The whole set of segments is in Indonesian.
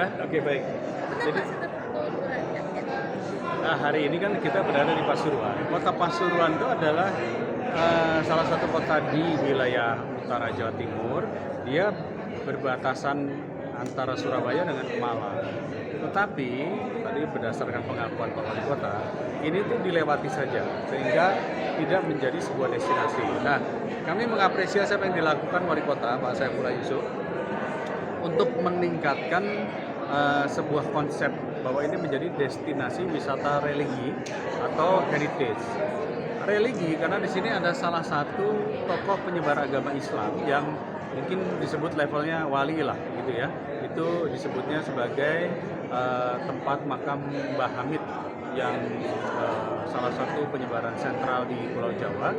Sudah? Oke, baik. Jadi hari ini kan kita berada di Pasuruan. Kota Pasuruan itu adalah salah satu kota di wilayah utara Jawa Timur. Dia berbatasan antara Surabaya dengan Malang. Tetapi tadi berdasarkan pengakuan Pak Wali Kota, ini tuh dilewati saja sehingga tidak menjadi sebuah destinasi. Nah, kami mengapresiasi apa yang dilakukan Wali Kota Pak Saifullah Yusuf untuk meningkatkan sebuah konsep bahwa ini menjadi destinasi wisata religi atau heritage. Religi karena di sini ada salah satu tokoh penyebar agama Islam yang mungkin disebut levelnya wali lah gitu ya. Itu disebutnya sebagai tempat makam Mbah Hamid yang salah satu penyebaran sentral di Pulau Jawa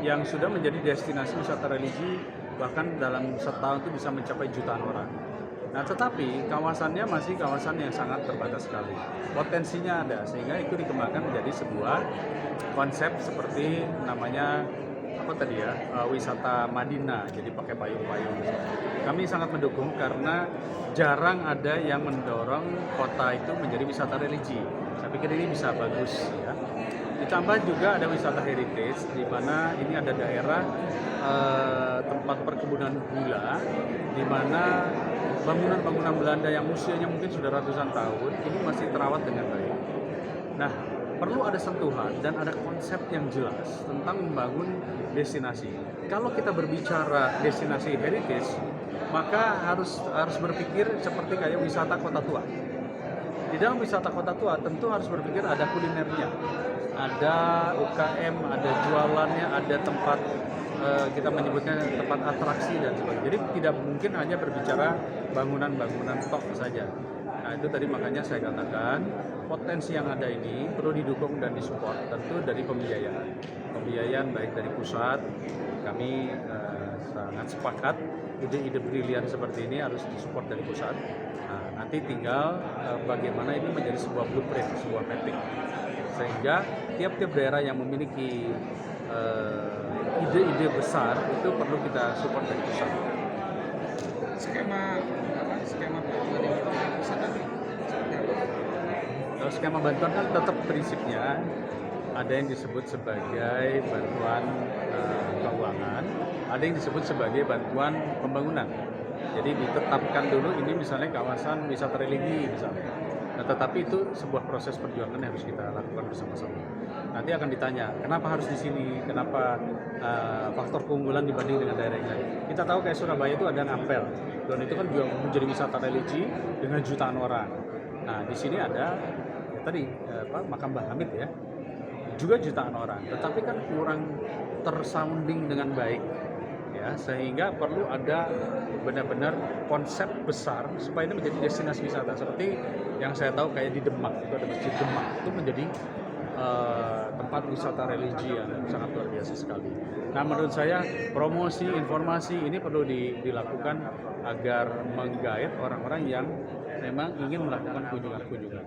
yang sudah menjadi destinasi wisata religi bahkan dalam setahun itu bisa mencapai jutaan orang. Nah, tetapi kawasannya masih kawasan yang sangat terbatas sekali. Potensinya ada, sehingga itu dikembangkan menjadi sebuah konsep seperti namanya apa tadi ya, wisata Madinah, jadi pakai payung-payung. Kami sangat mendukung karena jarang ada yang mendorong kota itu menjadi wisata religi. Saya pikir ini bisa bagus ya. Ditambah juga ada wisata heritage, di mana ini ada daerah tempat perkebunan gula, di mana bangunan-bangunan Belanda yang usianya mungkin sudah ratusan tahun ini masih terawat dengan baik. Nah, perlu ada sentuhan dan ada konsep yang jelas tentang membangun destinasi. Kalau kita berbicara destinasi heritage, maka harus berpikir seperti kayak wisata kota tua. Di dalam wisata kota tua tentu harus berpikir ada kulinernya, ada UKM, ada jualannya, ada tempat kita menyebutnya tempat atraksi dan sebagainya. Jadi tidak mungkin hanya berbicara bangunan-bangunan tok saja. Nah, itu tadi makanya saya katakan potensi yang ada ini perlu didukung dan disupport tentu dari pembiayaan. Pembiayaan baik dari pusat, kami sangat sepakat ide-ide brilian seperti ini harus disupport dari pusat. Nah, nanti tinggal bagaimana ini menjadi sebuah blueprint, sebuah mapping. Sehingga tiap-tiap daerah yang memiliki ide-ide besar itu perlu kita support dari pusat. Skema bantuan yang diberikan pusat tadi seperti apa? Kalau skema bantuan kan tetap prinsipnya ada yang disebut sebagai bantuan keuangan, ada yang disebut sebagai bantuan pembangunan. Jadi ditetapkan dulu ini misalnya kawasan wisata religi misalnya. Nah, tetapi itu sebuah proses perjuangan yang harus kita lakukan bersama-sama. Nanti akan ditanya, kenapa harus di sini? Kenapa faktor keunggulan dibanding dengan daerah yang lain? Kita tahu kayak Surabaya itu ada Ngampel, dan itu kan juga menjadi wisata religi dengan jutaan orang. Nah, di sini ada ya tadi makam Mbah Hamid ya, juga jutaan orang. Tetapi kan kurang tersounding dengan baik. Ya, sehingga perlu ada benar-benar konsep besar supaya ini menjadi destinasi wisata seperti yang saya tahu kayak di Demak itu ada Masjid Demak itu menjadi tempat wisata religi yang sangat luar biasa sekali. Nah, menurut saya promosi informasi ini perlu dilakukan agar menggait orang-orang yang memang ingin melakukan kunjungan-kunjungan.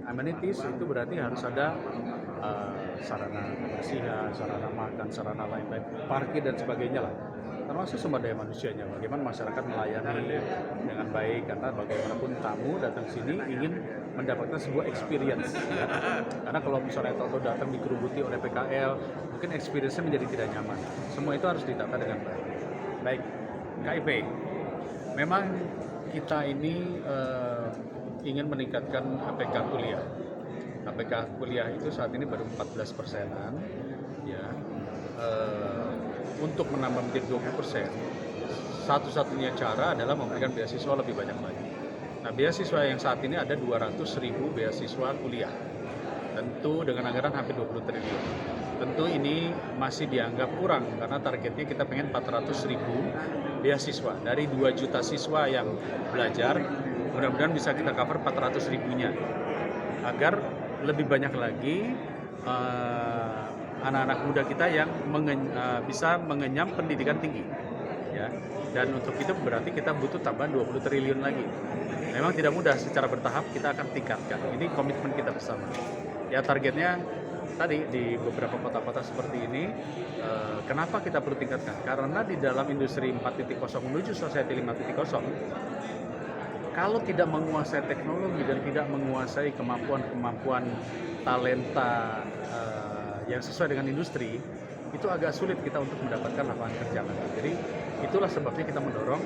Amenities itu berarti harus ada sarana kebersihan, sarana makan, sarana lain-lain, parkir dan sebagainya lah. Termasuk sumber daya manusianya, bagaimana masyarakat melayani dengan baik, karena bagaimanapun tamu datang sini ingin mendapatkan sebuah experience. Ya. Karena kalau misalnya tahu datang dikerubuti oleh PKL, mungkin experience-nya menjadi tidak nyaman. Semua itu harus ditata dengan baik. Baik, KIP, memang kita ini ingin meningkatkan APK kuliah. APK kuliah itu saat ini baru 14%-an, ya. Untuk menambah menjadi 20%, satu-satunya cara adalah memberikan beasiswa lebih banyak lagi. Nah, beasiswa yang saat ini ada 200.000 beasiswa kuliah, tentu dengan anggaran hampir 20 triliun. Tentu ini masih dianggap kurang karena targetnya kita pengen 400.000 beasiswa dari 2 juta siswa yang belajar. Mudah-mudahan bisa kita cover 400.000-nya agar lebih banyak lagi anak-anak muda kita yang bisa mengenyam pendidikan tinggi, ya. Dan untuk itu berarti kita butuh tambahan 20 triliun lagi. Memang tidak mudah, secara bertahap kita akan tingkatkan. Ini komitmen kita bersama. Ya, targetnya tadi di beberapa kota-kota seperti ini, kenapa kita perlu tingkatkan? Karena di dalam industri 4.0 menuju society 5.0, kalau tidak menguasai teknologi dan tidak menguasai kemampuan talenta yang sesuai dengan industri, itu agak sulit kita untuk mendapatkan lapangan kerja lagi. Jadi itulah sebabnya kita mendorong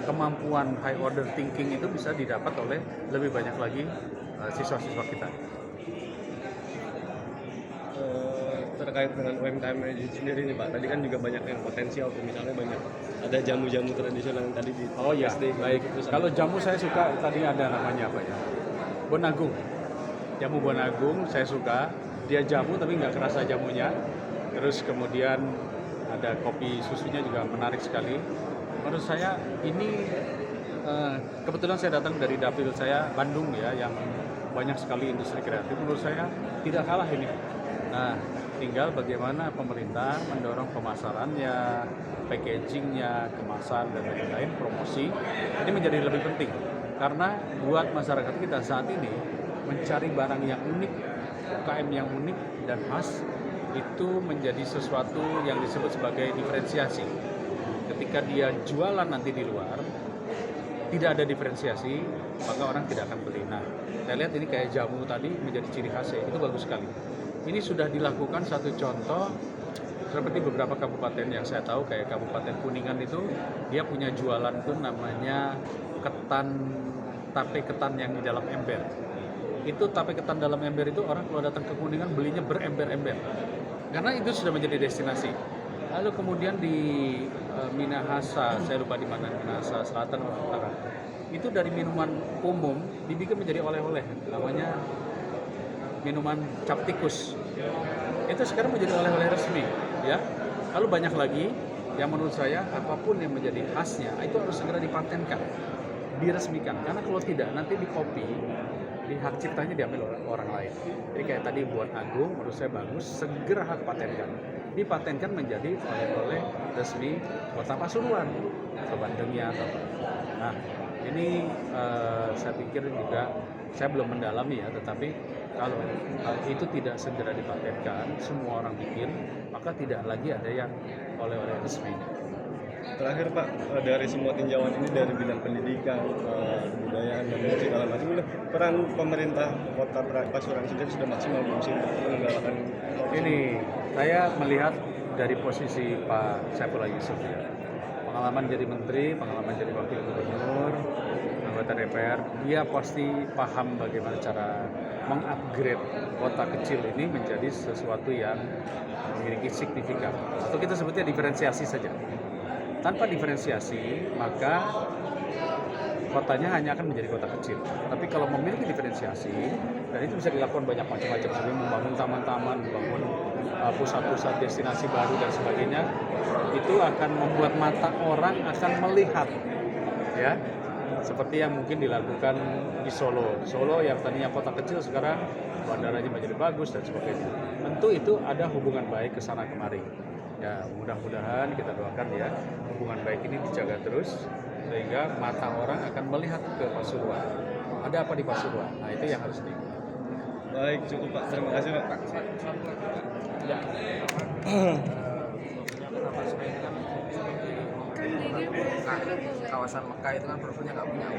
kemampuan high order thinking itu bisa didapat oleh lebih banyak lagi siswa-siswa kita. Terkait dengan UMKM itu sendiri nih Pak, tadi kan juga banyak yang potensial tuh, misalnya banyak ada jamu-jamu tradisional yang tadi di Oh iya, SD, baik. gitu. Kalau jamu saya suka, tadi ada namanya apa ya? Bonagung. Jamu Bonagung saya suka. Dia jamu tapi nggak kerasa jamunya. Terus kemudian ada kopi susunya juga menarik sekali. Menurut saya ini kebetulan saya datang dari dapil saya Bandung ya, yang banyak sekali industri kreatif. Menurut saya tidak kalah ini. Nah, tinggal bagaimana pemerintah mendorong pemasarannya, packagingnya, kemasan dan lain-lain, promosi. Ini menjadi lebih penting karena buat masyarakat kita saat ini mencari barang yang unik, UKM yang unik dan khas itu menjadi sesuatu yang disebut sebagai diferensiasi. Ketika dia jualan nanti di luar, tidak ada diferensiasi, maka orang tidak akan beli. Nah, saya lihat ini kayak jamu tadi menjadi ciri khasnya, itu bagus sekali. Ini sudah dilakukan satu contoh seperti beberapa kabupaten yang saya tahu, kayak Kabupaten Kuningan itu dia punya jualan tuh namanya tape ketan yang di dalam ember. Itu tape ketan dalam ember itu orang kalau datang ke Kuningan belinya berember-ember karena itu sudah menjadi destinasi. Lalu kemudian di Minahasa, saya lupa di mana, Minahasa Selatan atau Utara, itu dari minuman umum dibikin menjadi oleh-oleh, namanya minuman cap tikus. Itu sekarang menjadi oleh-oleh resmi, ya. Lalu banyak lagi yang menurut saya apapun yang menjadi khasnya itu harus segera dipatenkan, diresmikan. Karena kalau tidak nanti di copy, di hak ciptanya diambil oleh orang lain. Jadi kayak tadi buat Agung, menurut saya bagus, segera hak patenkan. Dipatenkan menjadi oleh-oleh resmi Kota Pasuruan atau Bandungnya atau apa. Nah, ini saya pikir juga saya belum mendalami ya, tetapi kalau itu tidak segera dipatenkan, semua orang bikin, maka tidak lagi ada yang oleh-oleh resmi. Terakhir Pak, dari semua tinjauan ini dari bidang pendidikan, kebudayaan dan segala macam, peran pemerintah Kota Pasuruan sendiri sudah maksimal belum sih untuk menegakkan ini? Saya melihat dari posisi Pak Saifullah Yusuf ya, pengalaman jadi menteri, pengalaman jadi wakil gubernur, anggota DPR, dia pasti paham bagaimana cara mengupgrade kota kecil ini menjadi sesuatu yang memiliki signifikan, atau kita sebutnya diferensiasi saja. Tanpa diferensiasi, maka kotanya hanya akan menjadi kota kecil. Tapi kalau memiliki diferensiasi, dan itu bisa dilakukan banyak macam-macam, seperti membangun taman-taman, membangun pusat-pusat destinasi baru dan sebagainya, itu akan membuat mata orang akan melihat, ya, seperti yang mungkin dilakukan di Solo. Solo yang tadinya kota kecil sekarang bandaranya menjadi bagus dan sebagainya. Tentu itu ada hubungan baik ke sana kemari. Ya, mudah-mudahan kita doakan ya hubungan baik ini dijaga terus sehingga mata orang akan melihat ke Pasuruan. Ada apa di Pasuruan? Nah, itu yang harus diikuti. Baik, cukup Pak. Terima kasih Pak. Ya. Kawasan Mekah itu kan profilnya nggak punya